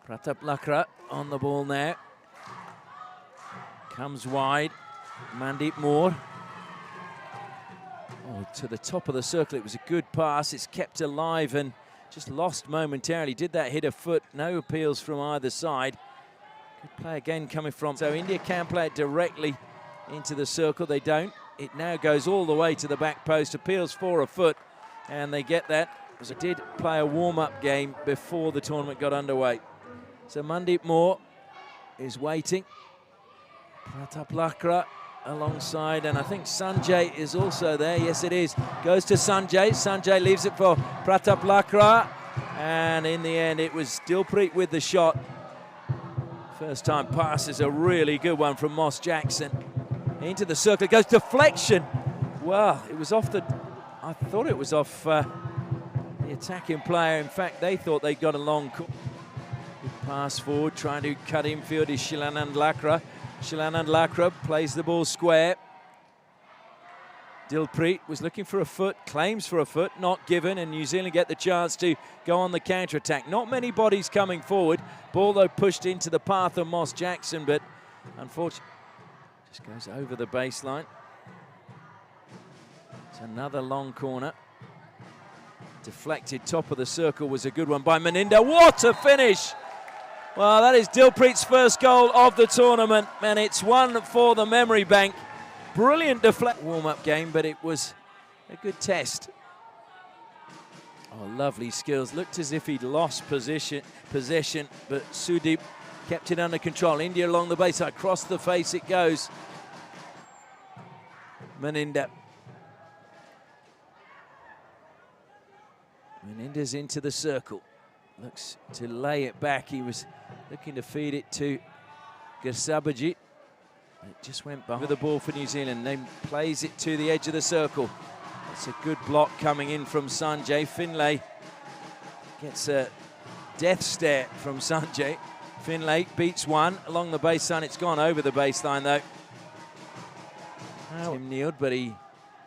Pratap Lakra on the ball now. Comes wide. Mandeep Moore. Oh, to the top of the circle. It was a good pass. It's kept alive and just lost momentarily. Did that hit a foot? No appeals from either side. Good play again coming from. So India can play it directly into the circle. They don't. It now goes all the way to the back post. Appeals for a foot. And they get that. Because it did play a warm-up game before the tournament got underway. So Mandeep Moore is waiting. Pratap Lakra alongside, and I think Sanjay is also there. Yes, it is. Goes to Sanjay. Sanjay leaves it for Pratap Lakra. And in the end, it was Dilpreet with the shot. First time pass is a really good one from Moss Jackson. Into the circle. It goes deflection. Well, it was off the... I thought it was off the attacking player. In fact, they thought they got a long... Good pass forward, trying to cut infield is Kheloindia Lakra. Kheloindia Lakra plays the ball square. Dilpreet was looking for a foot, claims for a foot, not given, and New Zealand get the chance to go on the counter-attack. Not many bodies coming forward. Ball, though, pushed into the path of Moss Jackson, but unfortunately, just goes over the baseline. It's another long corner. Deflected top of the circle was a good one by Meninda. What a finish! Well, that is Dilpreet's first goal of the tournament, and it's one for the memory bank. Brilliant warm-up game, but it was a good test. Oh, lovely skills. Looked as if he'd lost possession, but Sudeep kept it under control. India along the baseline, across the face it goes. Meninda. Meninda's into the circle. Looks to lay it back. He was looking to feed it to Gersabajit. It just went behind the ball for New Zealand. Then plays it to the edge of the circle. It's a good block coming in from Sanjay. Finlay gets a death stare from Sanjay. Finlay beats one along the baseline. It's gone over the baseline though. Tim kneeled, but he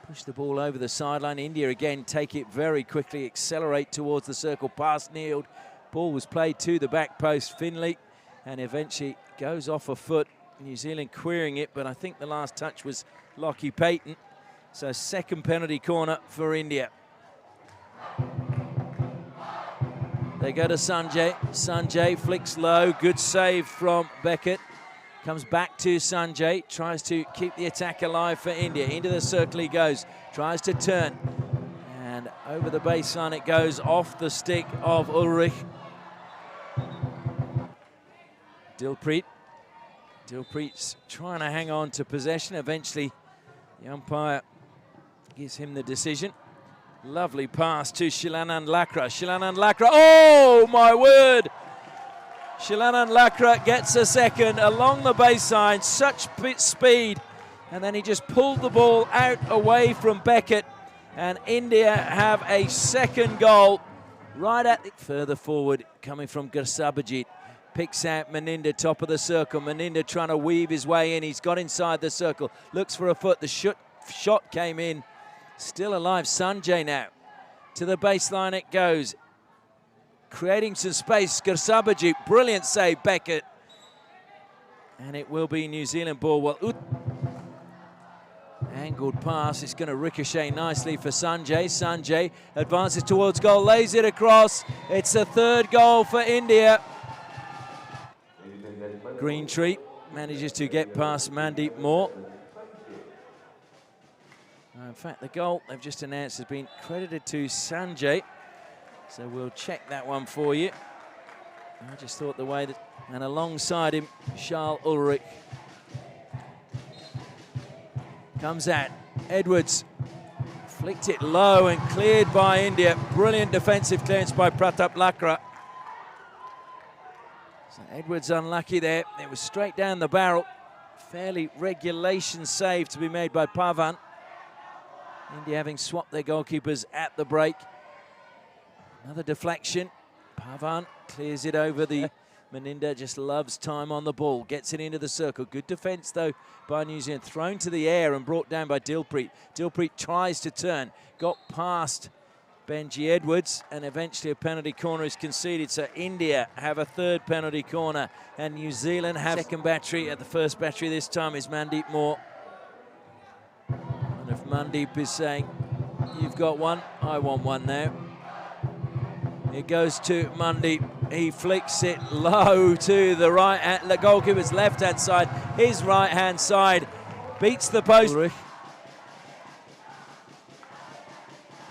pushed the ball over the sideline. India again take it very quickly, accelerate towards the circle, past Neeld. Ball was played to the back post, Finlay, and eventually goes off a foot. New Zealand querying it, but I think the last touch was Lockie Payton. So second penalty corner for India. They go to Sanjay. Sanjay flicks low, good save from Beckett. Comes back to Sanjay, tries to keep the attack alive for India. Into the circle he goes, tries to turn. And over the baseline it goes, off the stick of Ulrich. Dilpreet's trying to hang on to possession. Eventually, the umpire gives him the decision. Lovely pass to Kheloindia Lakra. Kheloindia Lakra, oh my word! Kheloindia Lakra gets a second along the baseline, such speed. And then he just pulled the ball out away from Beckett. And India have a second goal right at the further forward coming from Gersabajit. Picks out Meninda, top of the circle. Meninda trying to weave his way in. He's got inside the circle. Looks for a foot. The shot came in. Still alive. Sanjay now. To the baseline it goes. Creating some space. Gersabajit. Brilliant save. Beckett. And it will be New Zealand ball. Well, angled pass. It's going to ricochet nicely for Sanjay. Sanjay advances towards goal. Lays it across. It's the third goal for India. Greentree manages to get past Mandeep Moore. In fact, the goal they've just announced has been credited to Sanjay. So we'll check that one for you. I just thought the way that... And alongside him, Charles Ulrich. Comes out. Edwards flicked it low and cleared by India. Brilliant defensive clearance by Pratap Lakra. So Edwards unlucky there. It was straight down the barrel. Fairly regulation save to be made by Pavan. India having swapped their goalkeepers at the break. Another deflection. Pavan clears it over the... Meninda just loves time on the ball. Gets it into the circle. Good defence, though, by New Zealand. Thrown to the air and brought down by Dilpreet. Dilpreet tries to turn. Got past Benji Edwards, and eventually a penalty corner is conceded. So India have a third penalty corner, and New Zealand have second battery. At the first battery this time is Mandeep Moore. And if Mandeep is saying, you've got one, I want one now. It goes to Mandeep. He flicks it low to the right, the goalkeeper's left-hand side. His right-hand side beats the post.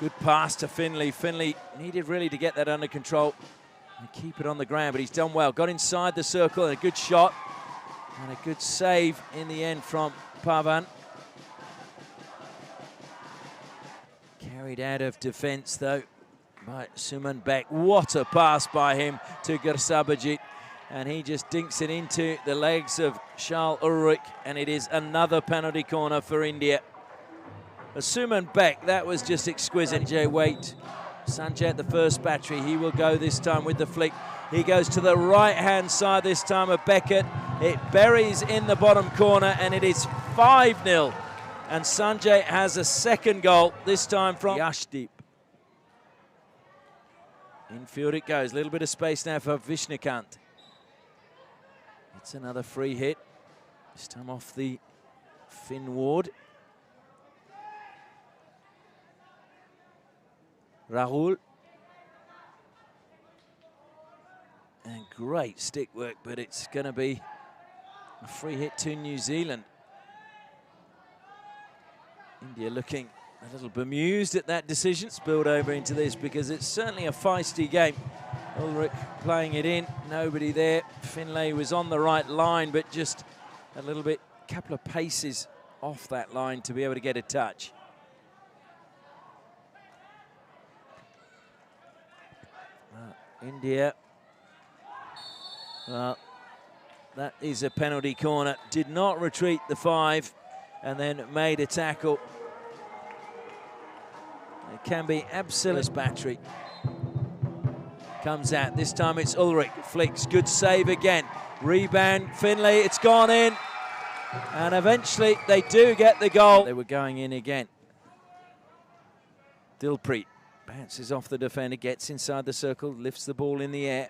Good pass to Finlay. Finlay needed really to get that under control and keep it on the ground, but he's done well. Got inside the circle and a good shot and a good save in the end from Pavan. Carried out of defence though by Suman Beck. What a pass by him to Gersabajit, and he just dinks it into the legs of Charles Ulrich, and it is another penalty corner for India. Suman Beck, that was just exquisite. Sanjay Waite. Sanjay at the first battery. He will go this time with the flick. He goes to the right-hand side this time of Beckett. It buries in the bottom corner, and it is 5-0. And Sanjay has a second goal, this time from Yashdeep. Infield it goes. A little bit of space now for Vishnukant. It's another free hit. This time off the Finn Ward. Rahul. And great stick work, but it's going to be a free hit to New Zealand. India looking a little bemused at that decision. Spilled over into this because it's certainly a feisty game. Ulrich playing it in, nobody there. Finlay was on the right line, but just a little bit, couple of paces off that line to be able to get a touch. India, well, that is a penalty corner. Did not retreat the 5 and then made a tackle. It can be absolute battery. Comes out, this time it's Ulrich, flicks, good save again. Rebound, Finlay, it's gone in. And eventually they do get the goal. They were going in again. Dilpreet bounces off the defender, gets inside the circle, lifts the ball in the air,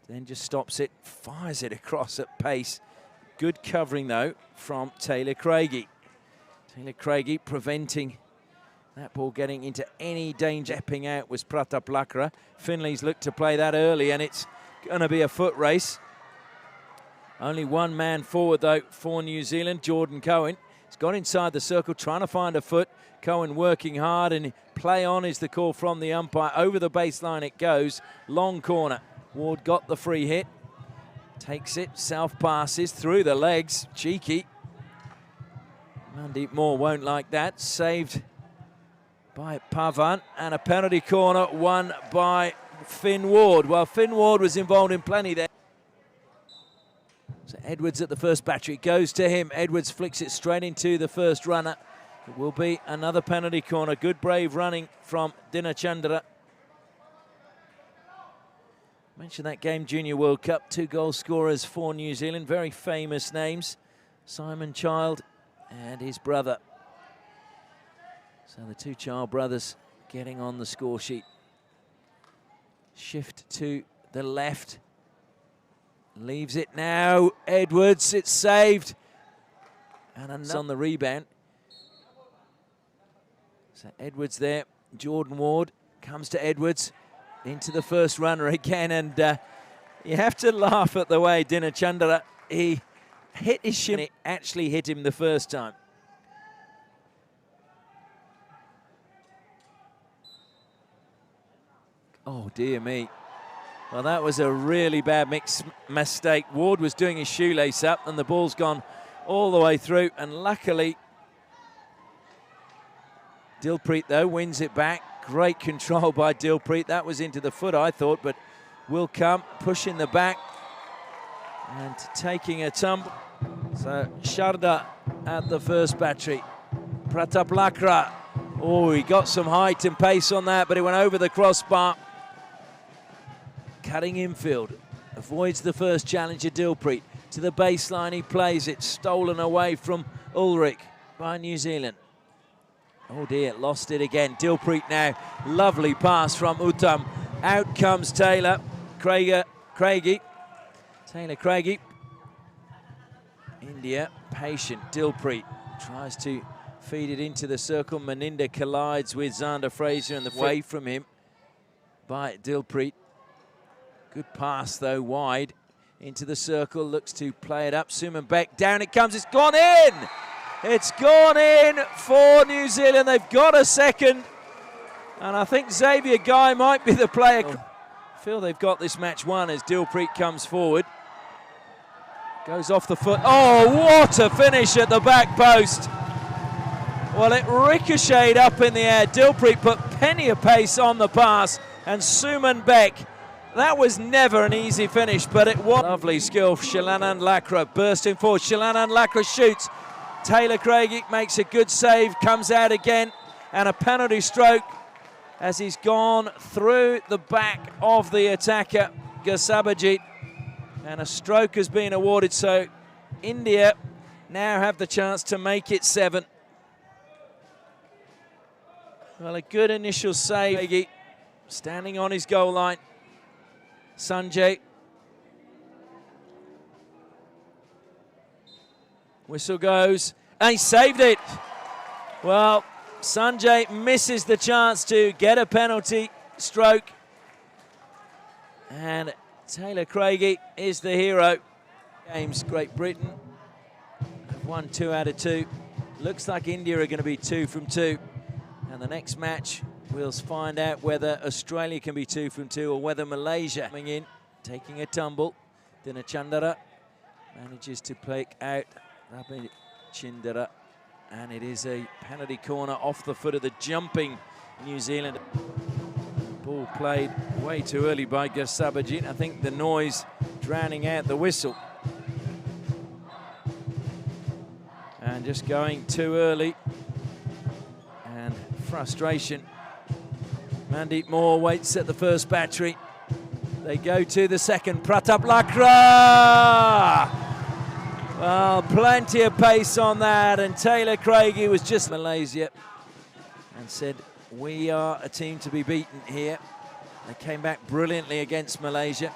then just stops it, fires it across at pace. Good covering though from Taylor Craigie. Taylor Craigie preventing that ball getting into any danger. Stepping out was Pratap Lakra. Finlay's looked to play that early, and it's going to be a foot race. Only one man forward though for New Zealand, Jordan Cohen. He's got inside the circle trying to find a foot. Cohen working hard, and play on is the call from the umpire. Over the baseline it goes, long corner. Ward got the free hit, takes it, self passes through the legs, cheeky. Mandeep Moore won't like that, saved by Pavan, and a penalty corner won by Finn Ward. Well, Finn Ward was involved in plenty there. So Edwards at the first battery, goes to him. Edwards flicks it straight into the first runner. It will be another penalty corner. Good brave running from Dinachandra. Mentioned that game, Junior World Cup, 2 goal scorers for New Zealand. Very famous names, Simon Child and his brother. So the 2 Child brothers getting on the score sheet. Shift to the left. Leaves it now. Edwards, it's saved. And on the rebound. So Edwards there. Jordan Ward comes to Edwards. Into the first runner again. And you have to laugh at the way Dinachandra, he hit his shin. It actually hit him the first time. Oh, dear me. Well, that was a really bad mistake. Ward was doing his shoelace up, and the ball's gone all the way through. And luckily, Dilpreet, though, wins it back. Great control by Dilpreet. That was into the foot, I thought, but will come, pushing the back and taking a tumble. So Sharda at the first battery. Pratap Lakra. Oh, he got some height and pace on that, but it went over the crossbar. Cutting infield, avoids the first challenger, Dilpreet. To the baseline, he plays it, stolen away from Ulrich by New Zealand. Oh dear, lost it again. Dilpreet now. Lovely pass from Uttam. Out comes Taylor. Craigie. Taylor Craigie. India, patient. Dilpreet tries to feed it into the circle. Meninda collides with Xander Fraser and the way from him by Dilpreet. Good pass though, wide into the circle. Looks to play it up. Suman Beck, down it comes. It's gone in! It's gone in for New Zealand. They've got a second. And I think Xavier Guy might be the player. I feel they've got this match won as Dilpreet comes forward. Goes off the foot. Oh, what a finish at the back post. Well, it ricocheted up in the air. Dilpreet put plenty of pace on the pass. And Suman Beck, that was never an easy finish, but it was. Lovely skill. Shilanand Lakra bursting forward. Shilanand Lakra shoots. Taylor Craigie makes a good save, comes out again, and a penalty stroke as he's gone through the back of the attacker, Gasabajit, and a stroke has been awarded, so India now have the chance to make it 7. Well, a good initial save, standing on his goal line. Sanjay. Whistle goes, and he saved it. Well, Sanjay misses the chance to get a penalty stroke. And Taylor Craigie is the hero. Games, Great Britain have won 2 out of 2. Looks like India are going to be 2 from 2. And the next match, we'll find out whether Australia can be 2 from 2 or whether Malaysia coming in, taking a tumble. Dinachandara manages to pick out Rabi Chindara, and it is a penalty corner off the foot of the jumping New Zealand. Ball played way too early by Gasabajit. I think the noise drowning out the whistle. And just going too early. And frustration. Mandeep Moore waits at the first battery. They go to the second. Pratap Lakra! Well, plenty of pace on that, and Taylor Craigie was just Malaysia and said, we are a team to be beaten here. They came back brilliantly against Malaysia.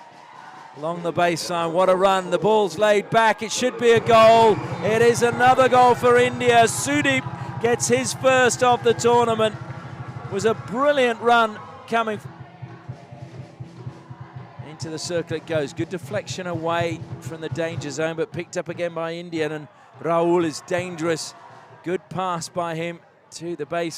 Along the baseline, what a run. The ball's laid back. It should be a goal. It is another goal for India. Sudeep gets his first of the tournament. It was a brilliant run coming into the circle it goes. Good deflection away from the danger zone, but picked up again by India, and Rahul is dangerous. Good pass by him to the baseline.